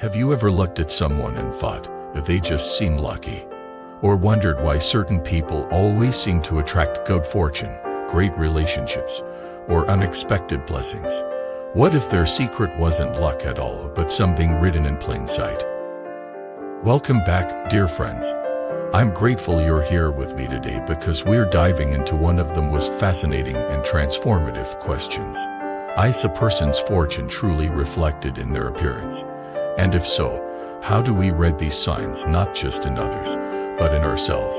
Have you ever looked at someone and thought that they just seem lucky? Or wondered why certain people always seem to attract good fortune, great relationships, or unexpected blessings? What if their secret wasn't luck at all, but something written in plain sight? Welcome back, dear friends. I'm grateful you're here with me today because we're diving into one of the most fascinating and transformative questions. Is a person's fortune truly reflected in their appearance? And if so, how do we read these signs not just in others, but in ourselves?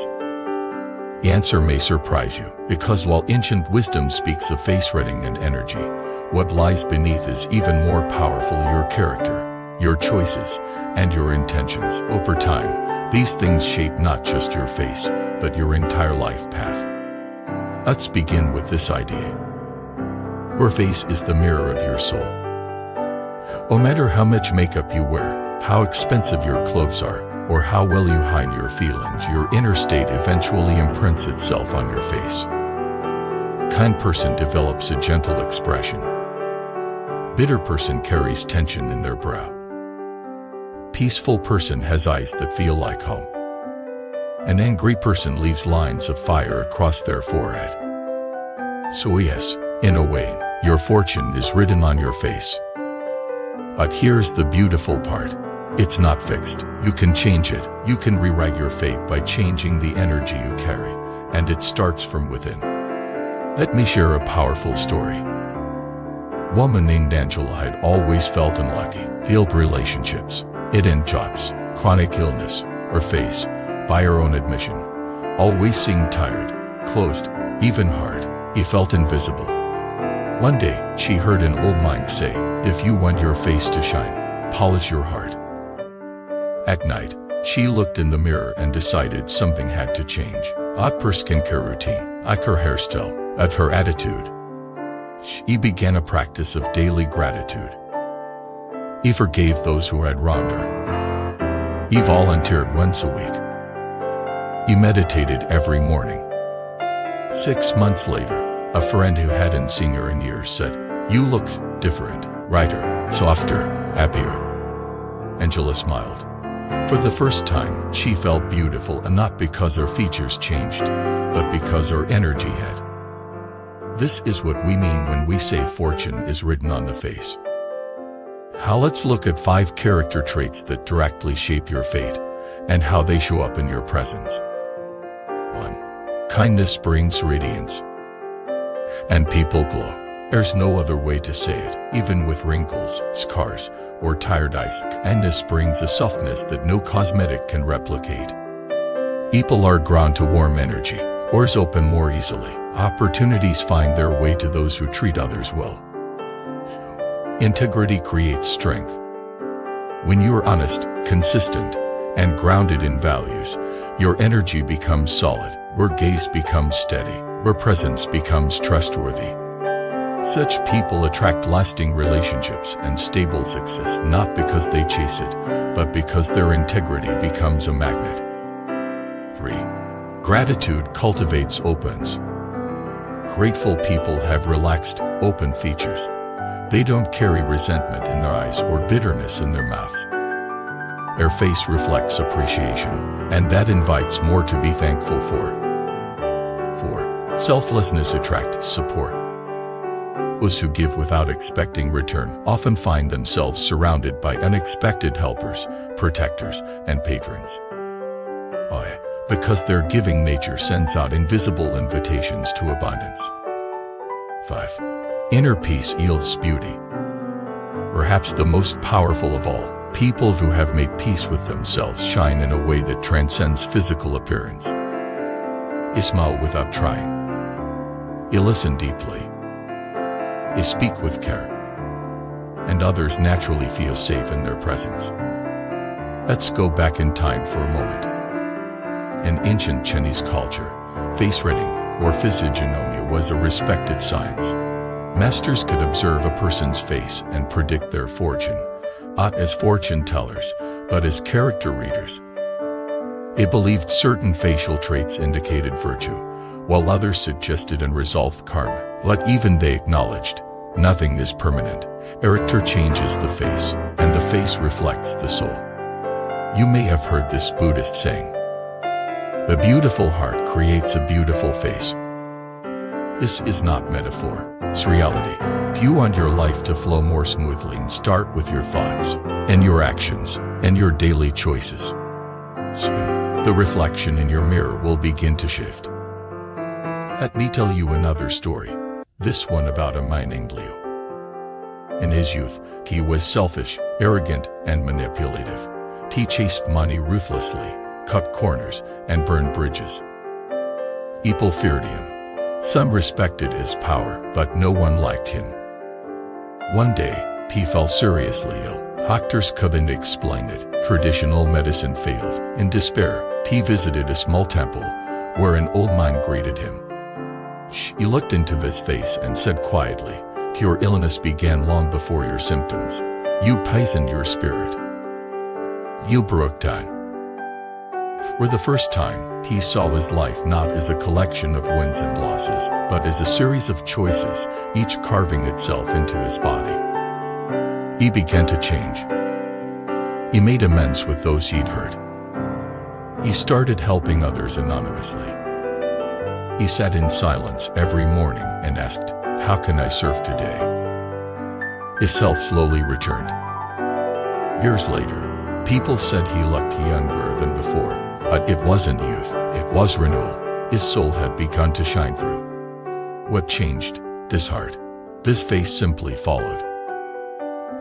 The answer may surprise you, because while ancient wisdom speaks of face reading and energy, what lies beneath is even more powerful: your character, your choices, and your intentions. Over time, these things shape not just your face, but your entire life path. Let's begin with this idea. Your face is the mirror of your soul. No matter how much makeup you wear, how expensive your clothes are, or how well you hide your feelings, your inner state eventually imprints itself on your face. A kind person develops a gentle expression. Bitter person carries tension in their brow. Peaceful person has eyes that feel like home. An angry person leaves lines of fire across their forehead. So yes, in a way, your fortune is written on your face. But here's the beautiful part. It's not fixed. You can change it. You can rewrite your fate by changing the energy you carry, and it starts from within. Let me share a powerful story. A woman named Angela had always felt unlucky. Failed relationships, hidden jobs, chronic illness, her face, by her own admission, always seemed tired, closed, even hard. He felt invisible. One day, she heard an old monk say, "If you want your face to shine, polish your heart." At night, she looked in the mirror and decided something had to change. At her skincare routine, at her hairstyle, at her attitude. She began a practice of daily gratitude. He forgave those who had wronged her. He volunteered once a week. He meditated every morning. 6 months later, a friend who hadn't seen her in years said, "You look different, brighter, softer, happier." Angela smiled. For the first time, she felt beautiful, and not because her features changed, but because her energy had. This is what we mean when we say fortune is written on the face. Now let's look at 5 character traits that directly shape your fate, and how they show up in your presence. 1. Kindness brings radiance. And people glow. There's no other way to say it. Even with wrinkles, scars, or tired eyes, kindness brings a softness that no cosmetic can replicate. People are drawn to warm energy. Doors open more easily. Opportunities find their way to those who treat others well. Integrity creates strength. When you're honest, consistent, and grounded in values, your energy becomes solid, your gaze becomes steady, your presence becomes trustworthy. Such people attract lasting relationships and stable success, not because they chase it, but because their integrity becomes a magnet. 3. Gratitude cultivates opens. Grateful people have relaxed, open features. They don't carry resentment in their eyes or bitterness in their mouth. Their face reflects appreciation, and that invites more to be thankful for. 4. Selflessness attracts support. Those who give without expecting return often find themselves surrounded by unexpected helpers, protectors, and patrons. Why? Because their giving nature sends out invisible invitations to abundance. 5. Inner peace yields beauty. Perhaps the most powerful of all, people who have made peace with themselves shine in a way that transcends physical appearance. You smile without trying. You listen deeply. You speak with care. And others naturally feel safe in their presence. Let's go back in time for a moment. In ancient Chinese culture, face reading, or physiognomy, was a respected science. Masters could observe a person's face and predict their fortune, not as fortune tellers, but as character readers. They believed certain facial traits indicated virtue, while others suggested unresolved karma. But even they acknowledged, Nothing is permanent. Character changes the face, and the face reflects the soul. You may have heard this Buddhist saying, "The beautiful heart creates a beautiful face." This is not metaphor, it's reality. If you want your life to flow more smoothly, start with your thoughts, and your actions, and your daily choices. Soon, the reflection in your mirror will begin to shift. Let me tell you another story, this one about a man named Leo. In his youth, he was selfish, arrogant, and manipulative. He chased money ruthlessly, cut corners, and burned bridges. People feared him. Some respected his power, but no one liked him. One day, he fell seriously ill. Doctors couldn't explain it. Traditional medicine failed. In despair, he visited a small temple, where an old man greeted him. He looked into his face and said quietly, "Your illness began long before your symptoms. You poisoned your spirit. You broke down." For the first time, he saw his life not as a collection of wins and losses, but as a series of choices, each carving itself into his body. He began to change. He made amends with those he'd hurt. He started helping others anonymously. He sat in silence every morning and asked, "How can I serve today?" His self slowly returned. Years later, people said he looked younger than before, but it wasn't youth, it was renewal. His soul had begun to shine through. What changed? This heart. This face simply followed.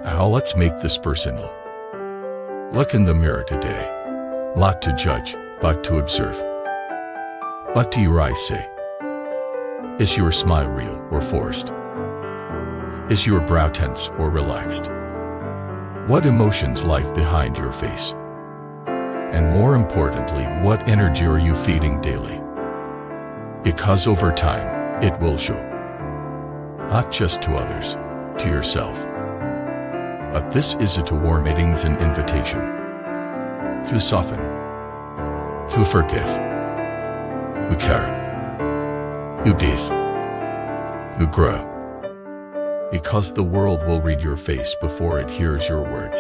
Now let's make this personal. Look in the mirror today. Not to judge, but to observe. What do your eyes say? Is your smile real or forced? Is your brow tense or relaxed? What emotions lie behind your face? And more importantly, what energy are you feeding daily? Because over time, it will show. Not just to others, to yourself. But this isn't a war meeting's an invitation. To soften. To forgive. To care. To death. To grow. Because the world will read your face before it hears your words.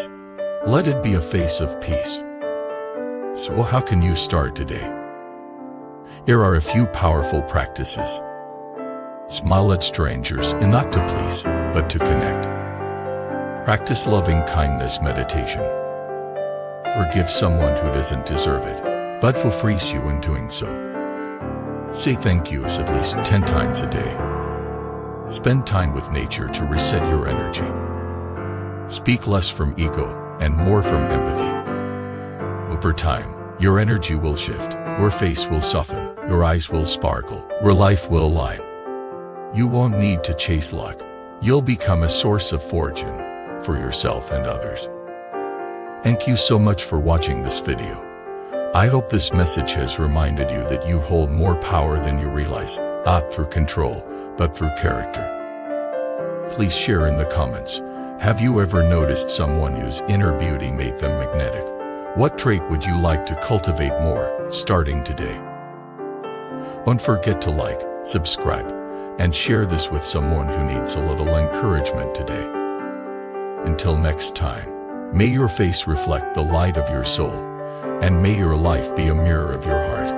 Let it be a face of peace. So how can you start today? Here are a few powerful practices. Smile at strangers, and not to please, but to connect. Practice loving kindness meditation. Forgive someone who doesn't deserve it, but who frees you in doing so. Say thank yous at least 10 times a day. Spend time with nature to reset your energy. Speak less from ego and more from empathy. Over time, your energy will shift, your face will soften, your eyes will sparkle, your life will align. You won't need to chase luck. You'll become a source of fortune for yourself and others. Thank you so much for watching this video. I hope this message has reminded you that you hold more power than you realize, not through control, but through character. Please share in the comments. Have you ever noticed someone whose inner beauty made them magnetic? What trait would you like to cultivate more, starting today? Don't forget to like, subscribe, and share this with someone who needs a little encouragement today. Until next time, may your face reflect the light of your soul, and may your life be a mirror of your heart.